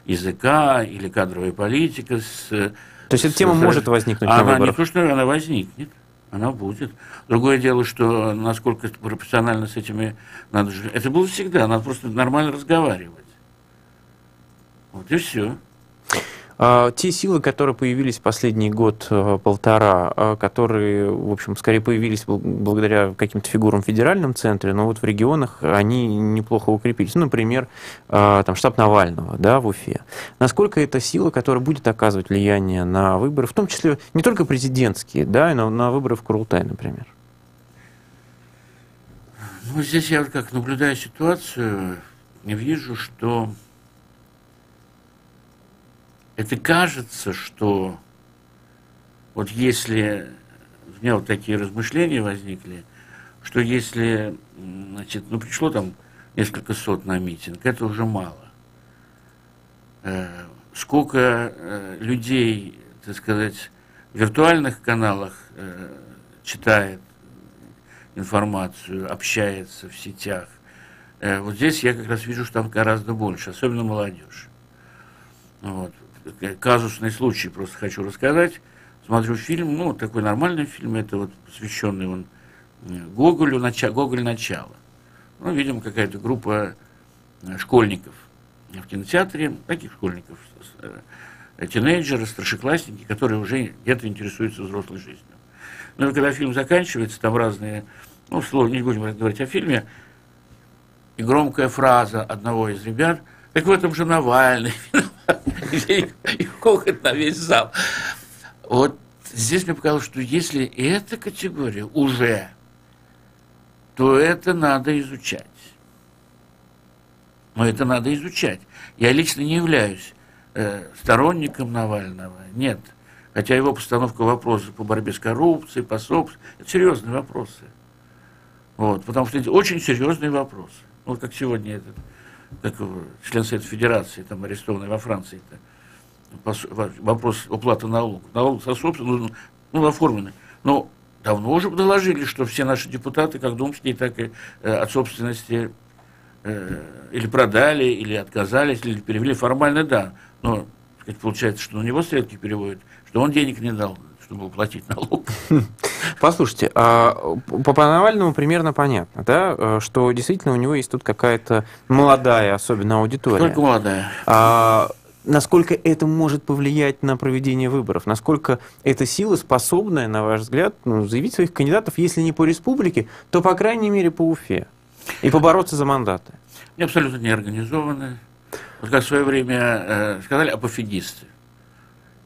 языка или кадровая политика. То есть эта тема может возникнуть на выборах? Не то, что она возникнет, она будет. Другое дело, что насколько профессионально с этими надо жить. Это было всегда, надо просто нормально разговаривать. Вот и все. Те силы, которые появились последний год-полтора, которые, в общем, скорее появились благодаря каким-то фигурам в федеральном центре, но вот в регионах они неплохо укрепились. Например, штаб Навального, да, в Уфе. Насколько это сила, которая будет оказывать влияние на выборы, в том числе не только президентские, да, но на выборы в Курултай, например? Здесь я как наблюдаю ситуацию, вижу, что это кажется, что вот если, у меня вот такие размышления возникли, что если, пришло несколько сот на митинг, это уже мало. Сколько людей, так сказать, в виртуальных каналах читает информацию, общается в сетях. Вот здесь я как раз вижу, что там гораздо больше, особенно молодежь. Казусный случай просто хочу рассказать. смотрю фильм, ну, такой нормальный фильм, это вот посвященный он Гоголю, Гоголь «Начало». Ну, видимо, какая-то группа школьников в кинотеатре, таких школьников, тинейджеры, старшеклассники, которые уже где-то интересуются взрослой жизнью. Но когда фильм заканчивается, там разные, ну, слово, не будем говорить о фильме, и громкая фраза одного из ребят: так в этом же Навальный, и хохот на весь зал. Вот здесь мне показалось, что если эта категория уже, то это надо изучать. Но это надо изучать. Я лично не являюсь сторонником Навального, нет. Хотя его постановка вопросов по борьбе с коррупцией, по собственности, это серьезные вопросы. Вот, потому что это очень серьезные вопросы. Вот как сегодня этот, как член Совета Федерации, там арестованный во Франции, вопрос оплаты налогов. Налог со собственностью, ну, оформленный. Но давно уже доложили, что все наши депутаты, как думские, так и от собственности или продали, или отказались, или перевели. Формально, да. Но, сказать, получается, что на него стрелки переводят, что он денег не дал, чтобы уплатить налог. Послушайте, по Навальному примерно понятно, да, что действительно у него есть тут какая-то молодая, особенно аудитория. Только молодая. Насколько это может повлиять на проведение выборов? Насколько эта сила способная, на ваш взгляд, заявить своих кандидатов, если не по республике, то, по крайней мере, по Уфе, и побороться за мандаты? Они абсолютно не организованы. Вот как в свое время сказали апофигисты.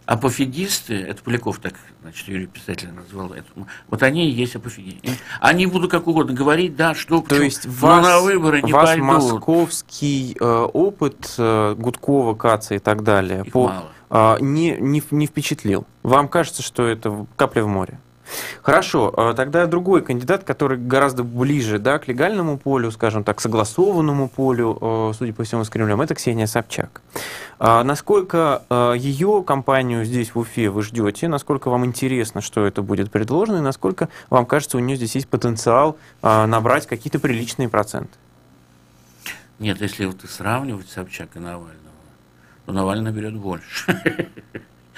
Апофигисты, это Поляков так, значит, Юрий Писатель назвал это. Вот они и есть апофигисты. Они будут как угодно говорить, да, что, то есть на выборы не ваш пойдут. Московский опыт Гудкова, Каца и так далее не впечатлил. Вам кажется, что это капля в море? Хорошо, тогда другой кандидат, который гораздо ближе, да, к легальному полю, скажем так, согласованному полю, судя по всему, с Кремлем, это Ксения Собчак. Насколько ее кампанию здесь в Уфе вы ждете, насколько вам интересно, что это будет предложено, и насколько вам кажется, у нее здесь есть потенциал набрать какие-то приличные проценты? Нет, если вот сравнивать Собчак и Навального, то Навальный берет больше,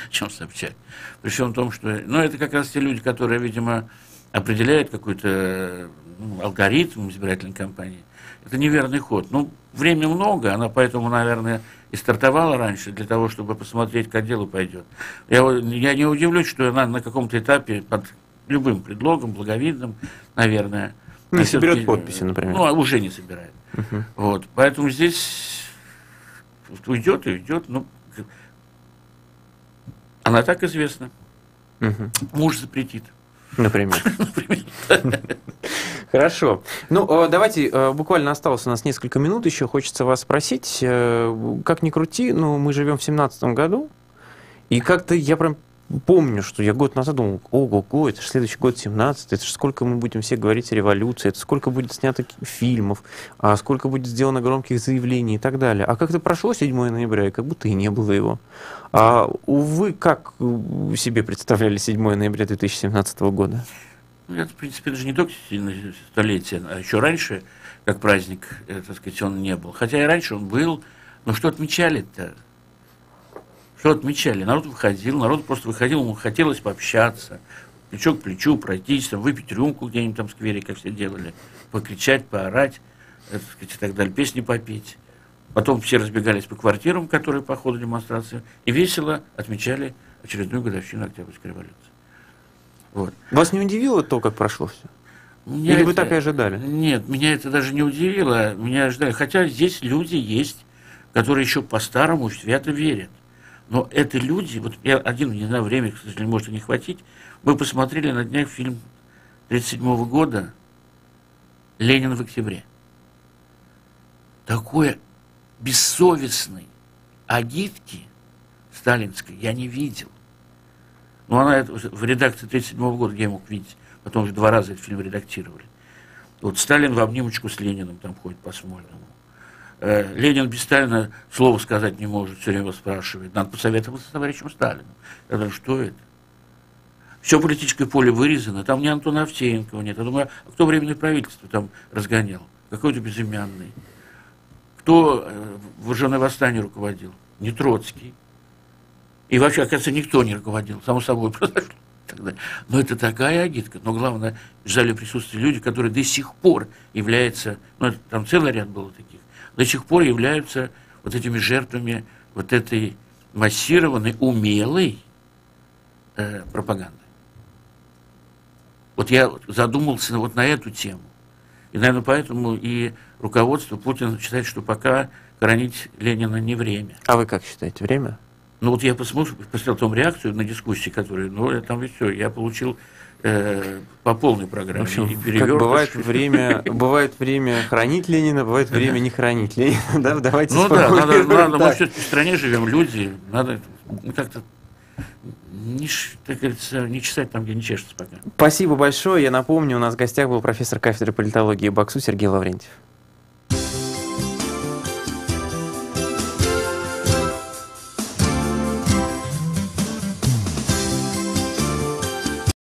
чем Собчак. Причем в том, что... Ну, это как раз те люди, которые, видимо, определяют какой-то алгоритм избирательной кампании. Это неверный ход. Ну, времени много, она поэтому, наверное, и стартовала раньше, для того, чтобы посмотреть, как дело пойдет. Я не удивлюсь, что она на каком-то этапе под любым предлогом, благовидным, наверное... Не соберет подписи, например. Ну, уже не собирает. Вот. Поэтому здесь уйдет и уйдет. Ну, она так известна. Муж запретит. Например. Хорошо. Ну, давайте, буквально осталось у нас несколько минут, еще хочется вас спросить, как ни крути, но мы живем в 2017 году, и как-то я прям помню, что я год назад думал, ого-го, это же следующий год 17, это же сколько мы будем все говорить о революции, это сколько будет снято фильмов, сколько будет сделано громких заявлений и так далее. А как-то прошло 7 ноября, и как будто и не было его. Увы, как себе представляли 7 ноября 2017 года? Это, в принципе, даже не только столетие, а еще раньше, как праздник, так сказать, он не был. Хотя и раньше он был, но что отмечали-то? Что отмечали? Народ выходил, народ просто выходил, ему хотелось пообщаться, плечо к плечу пройтись, там, выпить рюмку где-нибудь там в сквере, как все делали, покричать, поорать, так сказать, и так далее, песни попеть. Потом все разбегались по квартирам, которые по ходу демонстрации, и весело отмечали очередную годовщину Октябрьской революции. Вот. Вас не удивило то, как прошло все? Или вы так и ожидали? Нет, меня это даже не удивило, меня ожидали. Хотя здесь люди есть, которые еще по-старому свято верят. Но это люди, вот я один, не знаю, время, к сожалению, может и не хватить, мы посмотрели на днях фильм 1937 года «Ленин в октябре». Такой бессовестной агитки сталинской я не видел. Ну, она в редакции 1937 года я мог видеть, потом уже 2 раза этот фильм редактировали. Вот Сталин в обнимочку с Лениным там ходит по Смольному. Ленин без Сталина слова сказать не может, все время спрашивает. Надо посоветоваться с товарищем Сталиным. Я думаю, что это? Все политическое поле вырезано, там ни Антона Авдеенкова нет. Я думаю, а кто временное правительство там разгонял? Какой-то безымянный. Кто вооруженное восстание руководил? Не Троцкий. И вообще, оказывается, никто не руководил, само собой произошло тогда. Но это такая агитка. Но главное, в зале присутствуют люди, которые до сих пор являются, ну, там целый ряд было таких, до сих пор являются вот этими жертвами вот этой массированной, умелой пропаганды. Вот я задумался вот на эту тему. И, наверное, поэтому и руководство Путина считает, что пока хоронить Ленина не время. А вы как считаете, время? Ну вот я посмотрел там реакцию на дискуссии, которые, ну там и все, я получил по полной программе. В общем, и как бывает время хранить Ленина, бывает время не хранить Ленина. Да? Давайте надо, мы все-таки в стране живем, люди, надо как-то как говорится, не чесать там, где не чешется пока. Спасибо большое. Я напомню, у нас в гостях был профессор кафедры политологии БАКСу Сергей Лаврентьев.